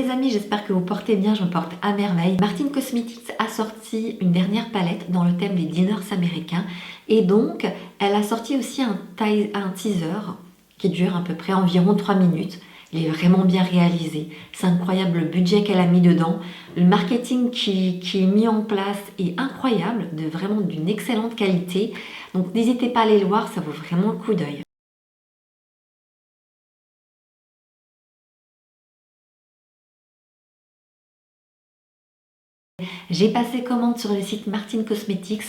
Les amis, j'espère que vous portez bien, je me porte à merveille. Martin Cosmetics a sorti une dernière palette dans le thème des dinners américains et donc elle a sorti aussi un teaser qui dure à peu près environ 3 minutes. Il est vraiment bien réalisé, c'est incroyable le budget qu'elle a mis dedans, le marketing qui est mis en place est incroyable, vraiment d'une excellente qualité, donc n'hésitez pas à aller le voir, ça vaut vraiment le coup d'œil. J'ai passé commande sur le site Martin Cosmetics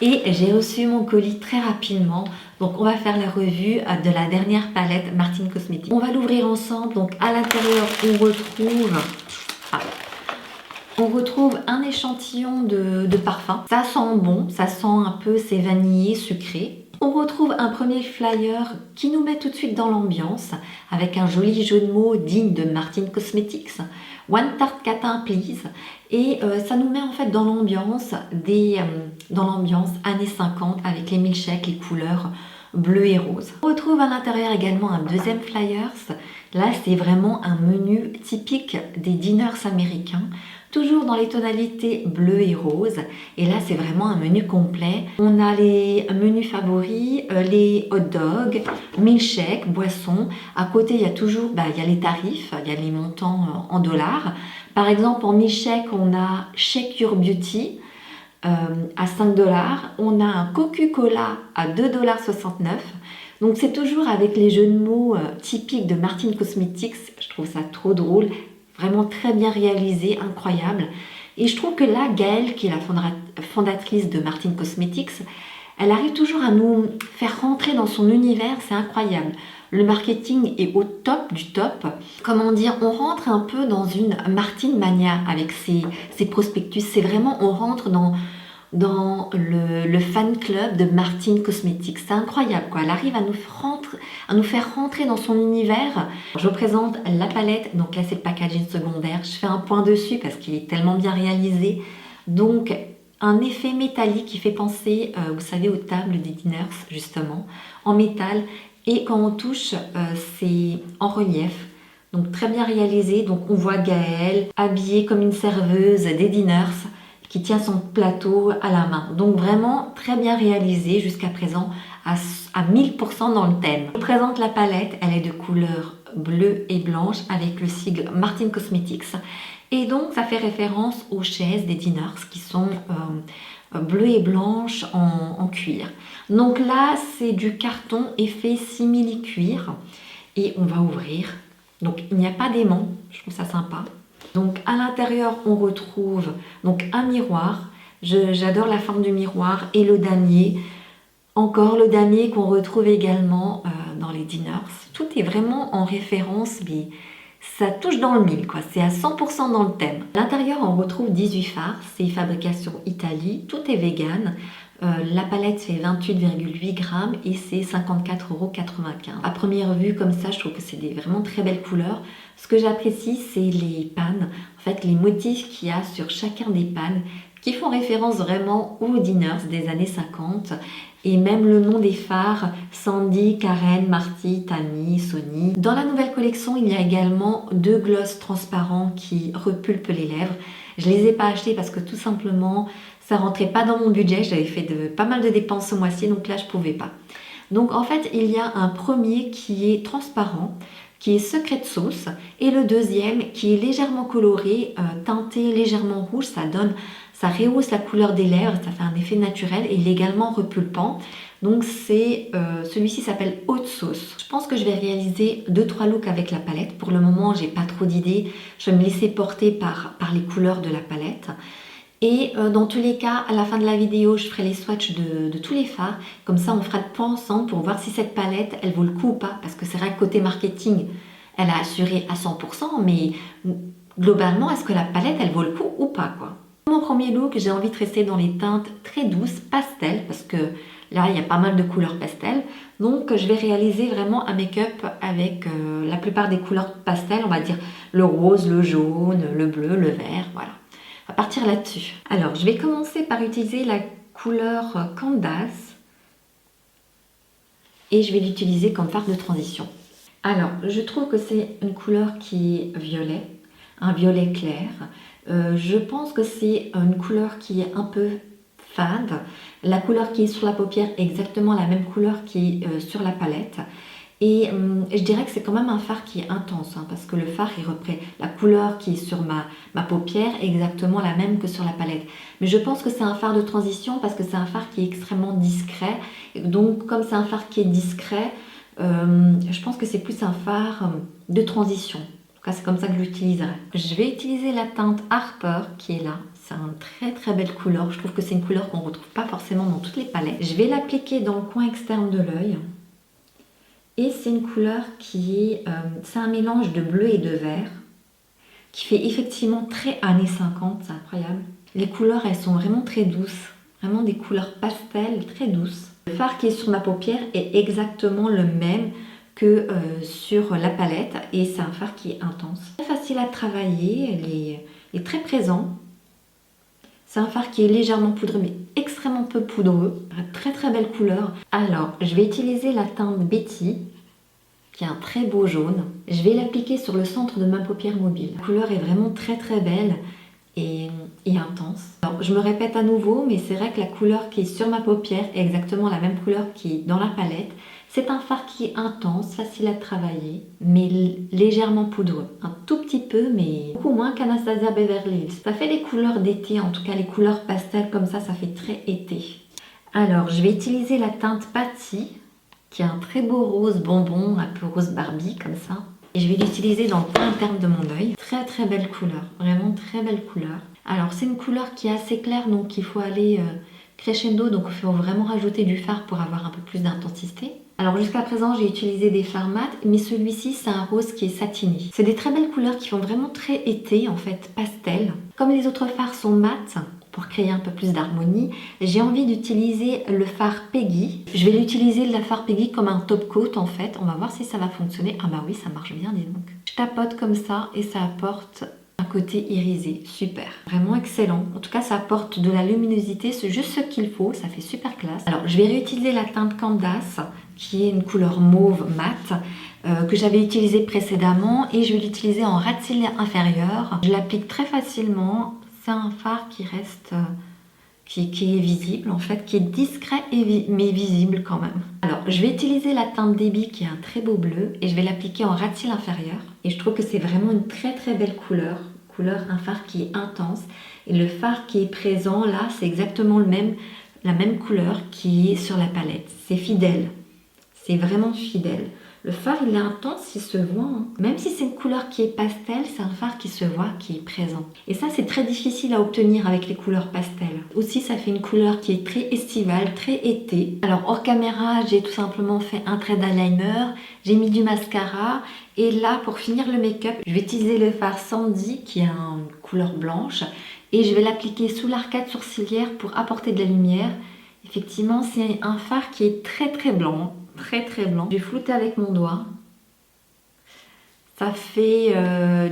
et j'ai reçu mon colis très rapidement. Donc on va faire la revue de la dernière palette Martin Cosmetics. On va l'ouvrir ensemble. Donc à l'intérieur on retrouve un échantillon de parfum. Ça sent bon, ça sent un peu c'est vanillé, sucré. On retrouve un premier flyer qui nous met tout de suite dans l'ambiance avec un joli jeu de mots digne de Martin Cosmetics. One Tart Catin Please. Et ça nous met en fait dans l'ambiance années 50 avec les milkshakes, les couleurs bleu et rose. On retrouve à l'intérieur également un deuxième flyers. Là, c'est vraiment un menu typique des dinners américains. Toujours dans les tonalités bleu et rose. Et là, c'est vraiment un menu complet. On a les menus favoris, les hot dogs, milkshake, boissons. À côté, il y a toujours il y a les tarifs, il y a les montants en dollars. Par exemple, en milkshake, on a Shake Your Beauty à 5 $. On a un Coca-Cola à 2,69 $. Donc, c'est toujours avec les jeux de mots typiques de Martin Cosmetics. Je trouve ça trop drôle. Vraiment très bien réalisé, incroyable. Et je trouve que là, Gaëlle, qui est la fondatrice de Martin Cosmetics, elle arrive toujours à nous faire rentrer dans son univers, c'est incroyable. Le marketing est au top du top. Comment dire, on rentre un peu dans une Martin Mania avec ses prospectus. C'est vraiment, on rentre dans le fan club de Martin Cosmetics. C'est incroyable quoi. Elle arrive à nous faire rentrer dans son univers. Je vous présente la palette. Donc là, c'est le packaging secondaire. Je fais un point dessus parce qu'il est tellement bien réalisé. Donc, un effet métallique qui fait penser, vous savez, aux tables des dinners, justement, en métal. Et quand on touche, c'est en relief. Donc, très bien réalisé. Donc, on voit Gaëlle habillée comme une serveuse des dinners qui tient son plateau à la main. Donc, vraiment très bien réalisé jusqu'à présent à 1000% dans le thème. Je vous présente la palette. Elle est de couleur bleue et blanche avec le sigle Martin Cosmetics. Et donc, ça fait référence aux chaises des dinners qui sont bleues et blanches en cuir. Donc là, c'est du carton effet simili-cuir. Et on va ouvrir. Donc, il n'y a pas d'aimant. Je trouve ça sympa. Donc, à l'intérieur, on retrouve donc un miroir. J'adore la forme du miroir et le damier. Encore le damier qu'on retrouve également dans les dinners. Tout est vraiment en référence, mais ça touche dans le mille, quoi. C'est à 100% dans le thème. À l'intérieur, on retrouve 18 fards. C'est fabrication Italie. Tout est vegan. La palette fait 28,8 grammes et c'est 54,95 €. À première vue, comme ça, je trouve que c'est des vraiment très belles couleurs. Ce que j'apprécie, c'est les pannes. En fait, les motifs qu'il y a sur chacun des pannes qui font référence vraiment aux dinners des années 50. Et même le nom des fards, Sandy, Karen, Marty, Tammy, Sony. Dans la nouvelle collection, il y a également 2 glosses transparents qui repulpent les lèvres. Je ne les ai pas achetés parce que tout simplement, ça rentrait pas dans mon budget. J'avais fait pas mal de dépenses ce mois-ci, donc là, je ne pouvais pas. Donc en fait, il y a un premier qui est transparent, qui est Secret Sauce, et le deuxième qui est légèrement coloré, teinté légèrement rouge. Ça rehausse la couleur des lèvres, ça fait un effet naturel et il est également repulpant. Donc celui-ci s'appelle Haute Sauce. Je pense que je vais réaliser 2-3 looks avec la palette. Pour le moment, j'ai pas trop d'idées. Je vais me laisser porter par les couleurs de la palette. Et dans tous les cas, à la fin de la vidéo, je ferai les swatchs de tous les fards. Comme ça, on fera le point ensemble pour voir si cette palette, elle vaut le coup ou pas. Parce que c'est vrai que côté marketing, elle a assuré à 100%. Mais globalement, est-ce que la palette, elle vaut le coup ou pas, quoi. Mon premier look, j'ai envie de rester dans les teintes très douces, pastel, parce que là, il y a pas mal de couleurs pastel. Donc, je vais réaliser vraiment un make-up avec la plupart des couleurs pastel, on va dire le rose, le jaune, le bleu, le vert, voilà. On va partir là-dessus. Alors, je vais commencer par utiliser la couleur Candace et je vais l'utiliser comme fard de transition. Alors, je trouve que c'est une couleur qui est violet. un violet clair. Je pense que c'est une couleur qui est un peu fade. La couleur qui est sur la paupière est exactement la même couleur qui est sur la palette. Et je dirais que c'est quand même un fard qui est intense, hein, parce que le fard, il reprend la couleur qui est sur ma paupière est exactement la même que sur la palette. Mais je pense que c'est un fard de transition parce que c'est un fard qui est extrêmement discret. Et donc, comme c'est un fard qui est discret, je pense que c'est plus un fard de transition. En tout cas, c'est comme ça que je l'utiliserai. Je vais utiliser la teinte Harper qui est là. C'est une très très belle couleur. Je trouve que c'est une couleur qu'on ne retrouve pas forcément dans toutes les palettes. Je vais l'appliquer dans le coin externe de l'œil. Et c'est une couleur qui est, c'est un mélange de bleu et de vert, qui fait effectivement très années 50, c'est incroyable. Les couleurs, elles sont vraiment très douces, vraiment des couleurs pastel très douces. Le fard qui est sur ma paupière est exactement le même que sur la palette, et c'est un fard qui est intense. Très facile à travailler, il est très présent. C'est un fard qui est légèrement poudreux, mais extrêmement peu poudreux. Très très belle couleur. Alors, je vais utiliser la teinte Betty, qui est un très beau jaune. Je vais l'appliquer sur le centre de ma paupière mobile. La couleur est vraiment très très belle et intense. Alors, je me répète à nouveau, mais c'est vrai que la couleur qui est sur ma paupière est exactement la même couleur qui est dans la palette. C'est un fard qui est intense, facile à travailler, mais légèrement poudreux. Un tout petit peu, mais beaucoup moins qu'Anastasia Beverly Hills. Ça fait des couleurs d'été, en tout cas les couleurs pastel comme ça fait très été. Alors, je vais utiliser la teinte Patty, qui est un très beau rose bonbon, un peu rose Barbie comme ça. Et je vais l'utiliser dans le coin interne de mon œil. Très très belle couleur, vraiment très belle couleur. Alors, c'est une couleur qui est assez claire, donc il faut aller crescendo, donc il faut vraiment rajouter du fard pour avoir un peu plus d'intensité. Alors jusqu'à présent j'ai utilisé des fards mat, mais celui-ci c'est un rose qui est satiné. C'est des très belles couleurs qui font vraiment très été en fait, pastel. Comme les autres fards sont mat, pour créer un peu plus d'harmonie, j'ai envie d'utiliser le fard Peggy. Je vais l'utiliser le fard Peggy comme un top coat en fait. On va voir si ça va fonctionner. Ah bah oui, ça marche bien dis donc. Je tapote comme ça et ça apporte un côté irisé, super, vraiment excellent. En tout cas, ça apporte de la luminosité, c'est juste ce qu'il faut, ça fait super classe. Alors, je vais réutiliser la teinte Candace, qui est une couleur mauve mat, que j'avais utilisée précédemment, et je vais l'utiliser en ras de cils inférieur. Je l'applique très facilement, c'est un fard qui reste... Qui est visible en fait, qui est discret mais visible quand même. Alors je vais utiliser la teinte Debbie qui est un très beau bleu et je vais l'appliquer en ras de cils inférieur. Et je trouve que c'est vraiment une très très belle couleur. Un fard qui est intense. Et le fard qui est présent là, c'est exactement la même couleur qui est sur la palette. C'est fidèle. C'est vraiment fidèle. Le fard, il est intense, il se voit. Hein. Même si c'est une couleur qui est pastel, c'est un fard qui se voit, qui est présent. Et ça, c'est très difficile à obtenir avec les couleurs pastel. Aussi, ça fait une couleur qui est très estivale, très été. Alors, hors caméra, j'ai tout simplement fait un trait d'eyeliner. J'ai mis du mascara. Et là, pour finir le make-up, je vais utiliser le fard Sandy, qui a une couleur blanche. Et je vais l'appliquer sous l'arcade sourcilière pour apporter de la lumière. Effectivement, c'est un fard qui est très très blanc. Très très blanc. Je vais flouter avec mon doigt. Ça fait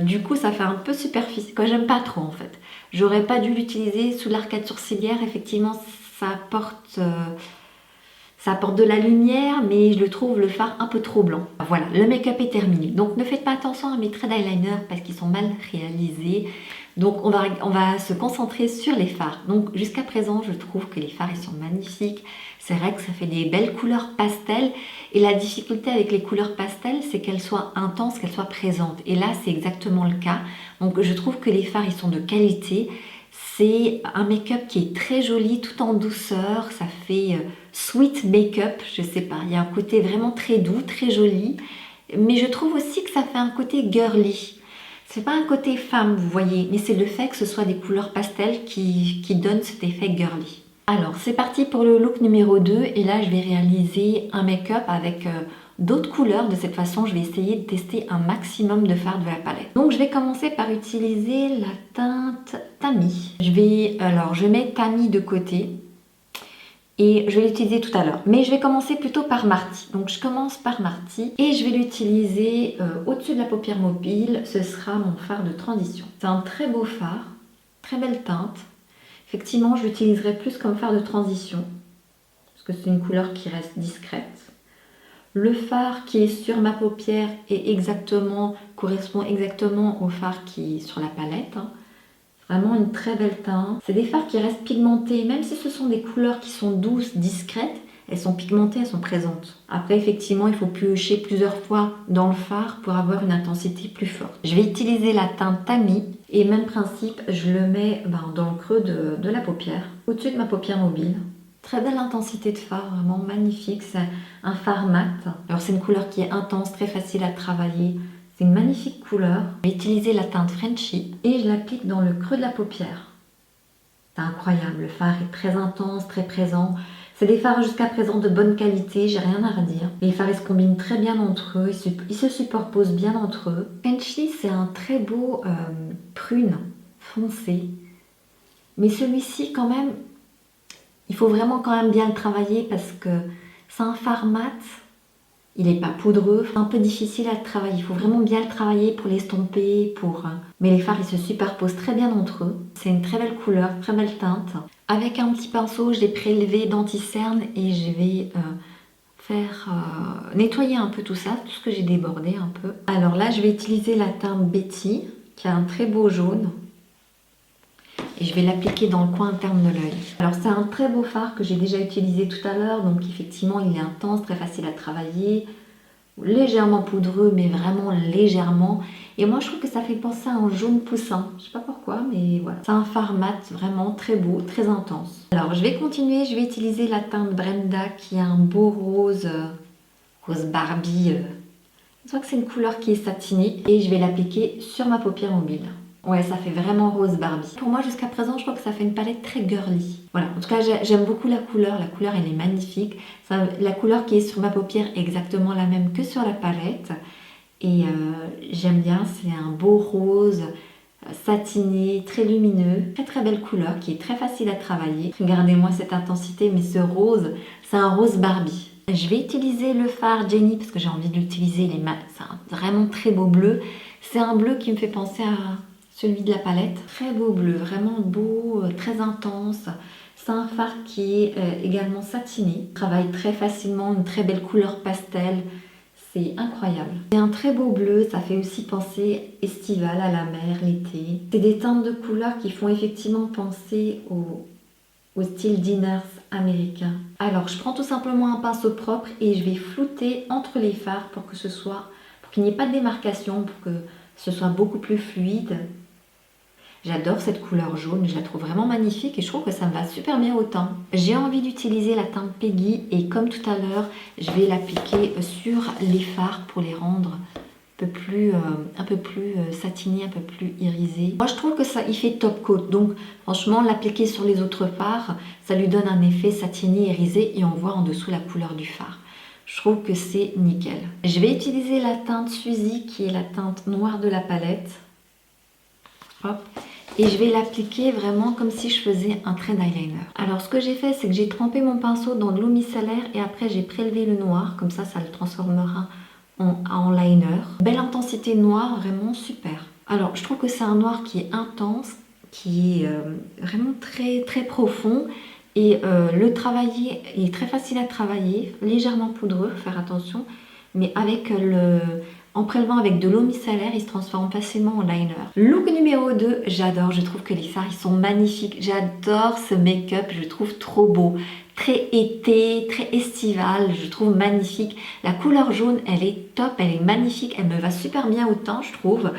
du coup ça fait un peu superficiel. Quoi, j'aime pas trop en fait. J'aurais pas dû l'utiliser sous l'arcade sourcilière. Effectivement, ça apporte de la lumière, mais je le trouve le fard un peu trop blanc. Voilà, le make-up est terminé. Donc ne faites pas attention à mes traits d'eyeliner parce qu'ils sont mal réalisés. Donc on va se concentrer sur les fards. Donc jusqu'à présent, je trouve que les fards ils sont magnifiques. C'est vrai que ça fait des belles couleurs pastel. Et la difficulté avec les couleurs pastel, c'est qu'elles soient intenses, qu'elles soient présentes. Et là, c'est exactement le cas. Donc je trouve que les fards ils sont de qualité. C'est un make-up qui est très joli, tout en douceur. Ça fait sweet make-up, je sais pas. Il y a un côté vraiment très doux, très joli. Mais je trouve aussi que ça fait un côté girly. C'est pas un côté femme, vous voyez, mais c'est le fait que ce soit des couleurs pastel qui donne cet effet girly. Alors, c'est parti pour le look numéro 2. Et là, je vais réaliser un make-up avec d'autres couleurs. De cette façon, je vais essayer de tester un maximum de fards de la palette. Donc, je vais commencer par utiliser la teinte Tammy. Je mets Tammy de côté. Et je vais l'utiliser tout à l'heure. Mais je vais commencer plutôt par Marty. Donc je commence par Marty et je vais l'utiliser au-dessus de la paupière mobile. Ce sera mon fard de transition. C'est un très beau fard, très belle teinte. Effectivement, je l'utiliserai plus comme fard de transition parce que c'est une couleur qui reste discrète. Le fard qui est sur ma paupière correspond exactement au fard qui est sur la palette. Vraiment une très belle teinte. C'est des fards qui restent pigmentés, même si ce sont des couleurs qui sont douces, discrètes, elles sont pigmentées, elles sont présentes. Après, effectivement, il faut piocher plusieurs fois dans le fard pour avoir une intensité plus forte. Je vais utiliser la teinte Tami et même principe, je le mets dans le creux de la paupière, au-dessus de ma paupière mobile. Très belle intensité de fard, vraiment magnifique. C'est un fard mat. Alors c'est une couleur qui est intense, très facile à travailler. C'est une magnifique couleur. Je vais utiliser la teinte Frenchy et je l'applique dans le creux de la paupière. C'est incroyable, le fard est très intense, très présent. C'est des fards jusqu'à présent de bonne qualité, j'ai rien à redire. Les fards ils se combinent très bien entre eux, ils se superposent bien entre eux. Frenchy c'est un très beau prune foncé. Mais celui-ci quand même, il faut vraiment quand même bien le travailler parce que c'est un fard mat. Il n'est pas poudreux, un peu difficile à travailler. Il faut vraiment bien le travailler pour l'estomper, mais les fards ils se superposent très bien entre eux. C'est une très belle couleur, très belle teinte. Avec un petit pinceau, je l'ai prélevé d'anti-cerne et je vais nettoyer un peu tout ça, tout ce que j'ai débordé un peu. Alors là, je vais utiliser la teinte Betty, qui a un très beau jaune. Et je vais l'appliquer dans le coin interne de l'œil. Alors c'est un très beau fard que j'ai déjà utilisé tout à l'heure, donc effectivement il est intense, très facile à travailler, légèrement poudreux, mais vraiment légèrement. Et moi je trouve que ça fait penser à un jaune poussin, je sais pas pourquoi, mais voilà. C'est un fard mat vraiment très beau, très intense. Alors je vais continuer, je vais utiliser la teinte Brenda qui a un beau rose, rose Barbie. Je vois que c'est une couleur qui est satinée et je vais l'appliquer sur ma paupière mobile. Ouais, ça fait vraiment rose Barbie. Pour moi, jusqu'à présent, je crois que ça fait une palette très girly. Voilà, en tout cas, j'aime beaucoup la couleur. La couleur, elle est magnifique. La couleur qui est sur ma paupière est exactement la même que sur la palette. Et j'aime bien, c'est un beau rose satiné, très lumineux. Très très belle couleur qui est très facile à travailler. Regardez-moi cette intensité, mais ce rose, c'est un rose Barbie. Je vais utiliser le fard Jenny parce que j'ai envie de l'utiliser. C'est un vraiment très beau bleu. C'est un bleu qui me fait penser à celui de la palette. Très beau bleu, vraiment beau, très intense. C'est un fard qui est également satiné. Travaille très facilement, une très belle couleur pastel. C'est incroyable. C'est un très beau bleu, ça fait aussi penser estival, à la mer, l'été. C'est des teintes de couleurs qui font effectivement penser au style diners américain. Alors je prends tout simplement un pinceau propre et je vais flouter entre les fards pour qu'il n'y ait pas de démarcation, pour que ce soit beaucoup plus fluide. J'adore cette couleur jaune, je la trouve vraiment magnifique et je trouve que ça me va super bien au teint. J'ai envie d'utiliser la teinte Peggy et comme tout à l'heure, je vais l'appliquer sur les fards pour les rendre un peu plus satinés, un peu plus irisés. Moi je trouve que ça, il fait top coat, donc franchement l'appliquer sur les autres fards, ça lui donne un effet satiné, irisé et on voit en dessous la couleur du fard. Je trouve que c'est nickel. Je vais utiliser la teinte Suzy qui est la teinte noire de la palette. Hop. Et je vais l'appliquer vraiment comme si je faisais un trait d'eyeliner. Alors ce que j'ai fait, c'est que j'ai trempé mon pinceau dans de l'eau micellaire et après j'ai prélevé le noir, comme ça le transformera en liner. Belle intensité noire, vraiment super. Alors je trouve que c'est un noir qui est intense, qui est vraiment très très profond et le travailler est très facile à travailler, légèrement poudreux, faut faire attention, mais en prélevant avec de l'eau micellaire, il se transforme facilement en liner. Look numéro 2, j'adore, je trouve que les fards ils sont magnifiques. J'adore ce make-up, je le trouve trop beau. Très été, très estival, je trouve magnifique. La couleur jaune, elle est top, elle est magnifique, elle me va super bien au teint, je trouve.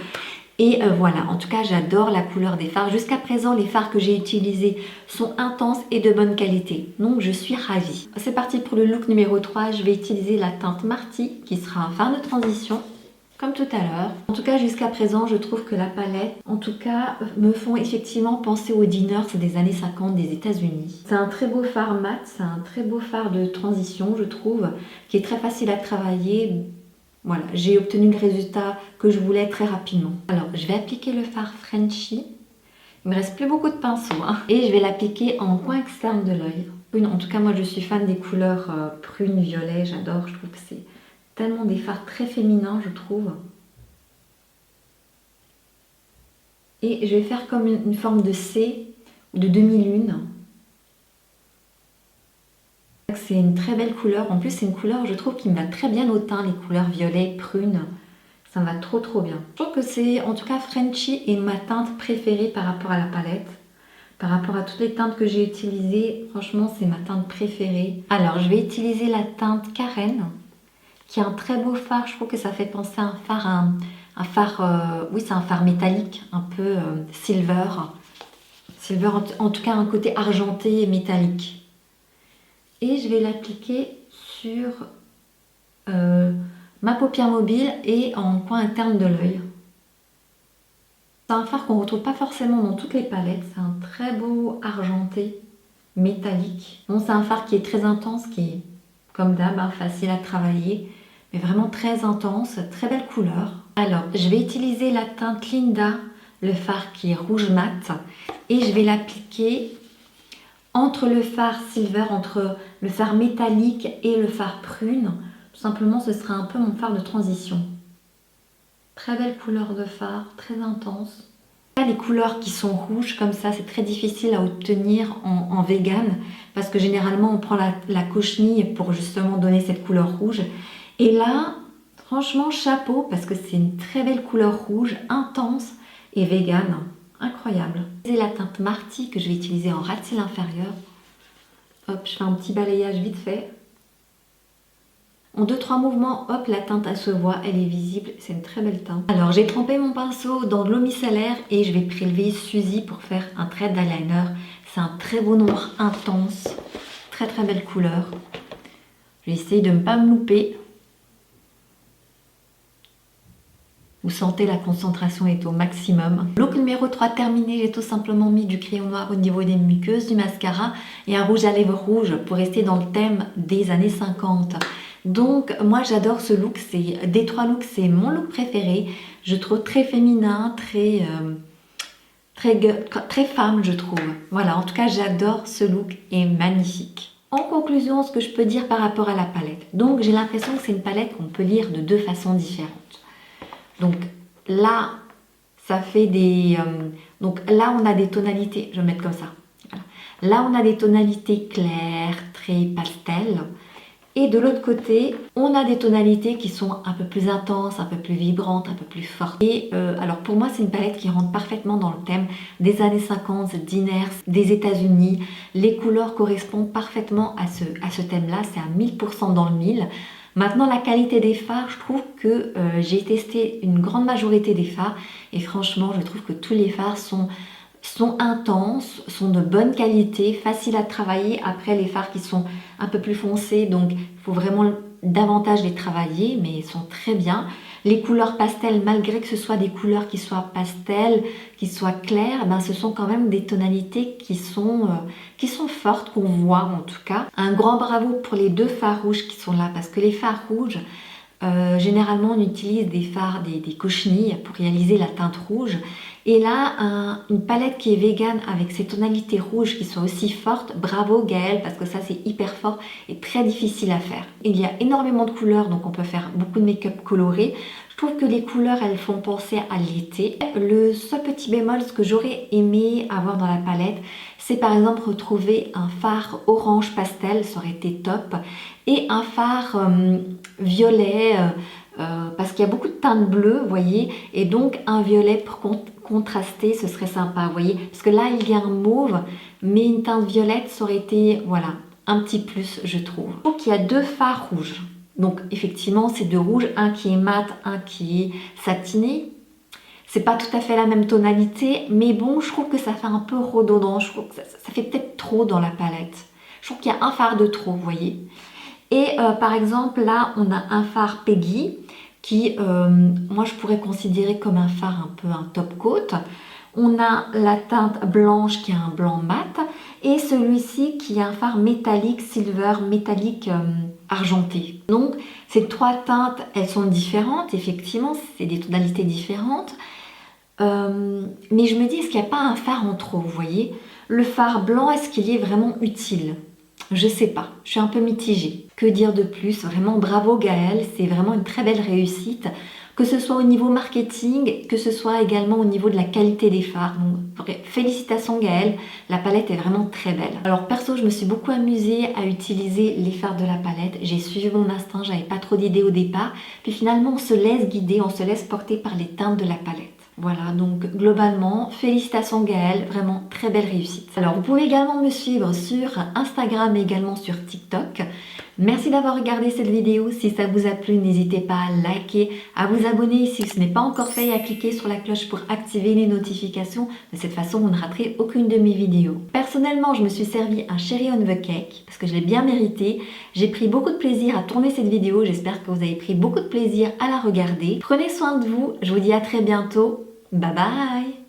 Et voilà, en tout cas, j'adore la couleur des fards. Jusqu'à présent, les fards que j'ai utilisés sont intenses et de bonne qualité. Donc, je suis ravie. C'est parti pour le look numéro 3. Je vais utiliser la teinte Marty, qui sera un fard de transition. Comme tout à l'heure. En tout cas, jusqu'à présent, je trouve que la palette, en tout cas, me font effectivement penser aux diners des années 50 des États-Unis. C'est un très beau fard mat, c'est un très beau fard de transition, je trouve, qui est très facile à travailler. Voilà, j'ai obtenu le résultat que je voulais très rapidement. Alors, je vais appliquer le fard Frenchy. Il me reste plus beaucoup de pinceaux, hein. Et je vais l'appliquer en coin externe de l'œil. En tout cas, moi, je suis fan des couleurs prune, violet, j'adore, je trouve que c'est tellement des fards très féminins, je trouve. Et je vais faire comme une forme de C ou de demi-lune. C'est une très belle couleur. En plus, c'est une couleur, je trouve, qui me va très bien au teint, les couleurs violet, prune. Ça me va trop trop bien. Je trouve que c'est, en tout cas, Frenchy est ma teinte préférée par rapport à la palette. Par rapport à toutes les teintes que j'ai utilisées, franchement, c'est ma teinte préférée. Alors, je vais utiliser la teinte Karen, qui a un très beau fard. Je trouve que ça fait penser à un phare, oui, c'est un phare métallique, un peu silver. Silver, en tout cas, un côté argenté et métallique. Et je vais l'appliquer sur ma paupière mobile et en coin interne de l'œil. C'est un fard qu'on ne retrouve pas forcément dans toutes les palettes. C'est un très beau argenté métallique. Bon, c'est un fard qui est très intense, qui est comme d'hab, facile à travailler, mais vraiment très intense, très belle couleur. Alors, je vais utiliser la teinte Linda, le fard qui est rouge mat, et je vais l'appliquer entre le fard silver, entre le fard métallique et le fard prune. Tout simplement, ce sera un peu mon fard de transition. Très belle couleur de fard, très intense. Les couleurs qui sont rouges comme ça, c'est très difficile à obtenir en vegan parce que généralement on prend la cochenille pour justement donner cette couleur rouge. Et là, franchement, chapeau parce que c'est une très belle couleur rouge, intense et vegan. Incroyable. C'est la teinte Marty que je vais utiliser en ras de cils inférieur. Hop, je fais un petit balayage vite fait. En 2-3 mouvements, hop, la teinte elle se voit, elle est visible, c'est une très belle teinte. Alors j'ai trempé mon pinceau dans de l'eau micellaire et je vais prélever Suzy pour faire un trait d'eyeliner. C'est un très beau noir intense, très très belle couleur. Je vais essayer de ne pas me louper. Vous sentez la concentration est au maximum. Look numéro 3 terminé, j'ai tout simplement mis du crayon noir au niveau des muqueuses, du mascara et un rouge à lèvres rouge pour rester dans le thème des années 50. Donc moi j'adore ce look, des 3 looks c'est mon look préféré. Je trouve très féminin, très femme je trouve. Voilà, en tout cas j'adore ce look et magnifique. En conclusion, ce que je peux dire par rapport à la palette. Donc j'ai l'impression que c'est une palette qu'on peut lire de 2 façons différentes. Donc là, ça fait des... donc là, on a des tonalités, je vais mettre comme ça. Voilà. Là, on a des tonalités claires, très pastel. Et de l'autre côté, on a des tonalités qui sont un peu plus intenses, un peu plus vibrantes, un peu plus fortes. Et alors pour moi, c'est une palette qui rentre parfaitement dans le thème des années 50, diners, des États-Unis. Les couleurs correspondent parfaitement à ce thème-là, c'est à 1000% dans le mille. Maintenant, la qualité des fards, je trouve que j'ai testé une grande majorité des fards et franchement, je trouve que tous les fards sont intenses, sont de bonne qualité, faciles à travailler. Après, les fards qui sont un peu plus foncés, donc il faut vraiment davantage les travailler, mais ils sont très bien. Les couleurs pastel, malgré que ce soit des couleurs qui soient pastel, qui soient claires, ben ce sont quand même des tonalités qui sont fortes, qu'on voit en tout cas. Un grand bravo pour les 2 fards rouges qui sont là, parce que les fards rouges, généralement on utilise des fards, des cochenilles pour réaliser la teinte rouge. Et là, une palette qui est vegan avec ces tonalités rouges qui sont aussi fortes, bravo Gaëlle, parce que ça c'est hyper fort et très difficile à faire. Il y a énormément de couleurs, donc on peut faire beaucoup de make-up coloré. Je trouve que les couleurs, elles font penser à l'été. Le seul petit bémol, ce que j'aurais aimé avoir dans la palette, c'est par exemple retrouver un fard orange pastel, ça aurait été top, et un fard violet, parce qu'il y a beaucoup de teintes bleues, vous voyez, et donc un violet pour contraster, ce serait sympa, vous voyez, parce que là il y a un mauve, mais une teinte violette, ça aurait été, voilà, un petit plus, je trouve. Donc il y a 2 fards rouges. Donc effectivement, c'est 2 rouges, un qui est mat, un qui est satiné. C'est pas tout à fait la même tonalité, mais bon, je trouve que ça fait un peu redondant. Je trouve que ça fait peut-être trop dans la palette. Je trouve qu'il y a un fard de trop, vous voyez. Et par exemple, là, on a un fard Peggy qui, moi, je pourrais considérer comme un fard un peu un top coat. On a la teinte blanche qui est un blanc mat et celui-ci qui est un fard métallique, silver, métallique argenté. Donc ces 3 teintes, elles sont différentes, effectivement, c'est des tonalités différentes. Mais je me dis, est-ce qu'il n'y a pas un fard en trop, vous voyez? Le fard blanc, est-ce qu'il est vraiment utile? Je sais pas, je suis un peu mitigée. Que dire de plus? Vraiment bravo Gaëlle, c'est vraiment une très belle réussite. que ce soit au niveau marketing, que ce soit également au niveau de la qualité des fards. Donc félicitations Gaëlle, la palette est vraiment très belle. Alors perso, je me suis beaucoup amusée à utiliser les fards de la palette. J'ai suivi mon instinct, j'avais pas trop d'idées au départ. Puis finalement, on se laisse guider, on se laisse porter par les teintes de la palette. Voilà, donc globalement, félicitations Gaëlle, vraiment très belle réussite. Alors vous pouvez également me suivre sur Instagram et également sur TikTok. Merci d'avoir regardé cette vidéo. Si ça vous a plu, n'hésitez pas à liker, à vous abonner si ce n'est pas encore fait et à cliquer sur la cloche pour activer les notifications. De cette façon, vous ne raterez aucune de mes vidéos. Personnellement, je me suis servi un Cherry on the Cake parce que je l'ai bien mérité. J'ai pris beaucoup de plaisir à tourner cette vidéo. J'espère que vous avez pris beaucoup de plaisir à la regarder. Prenez soin de vous. Je vous dis à très bientôt. Bye bye!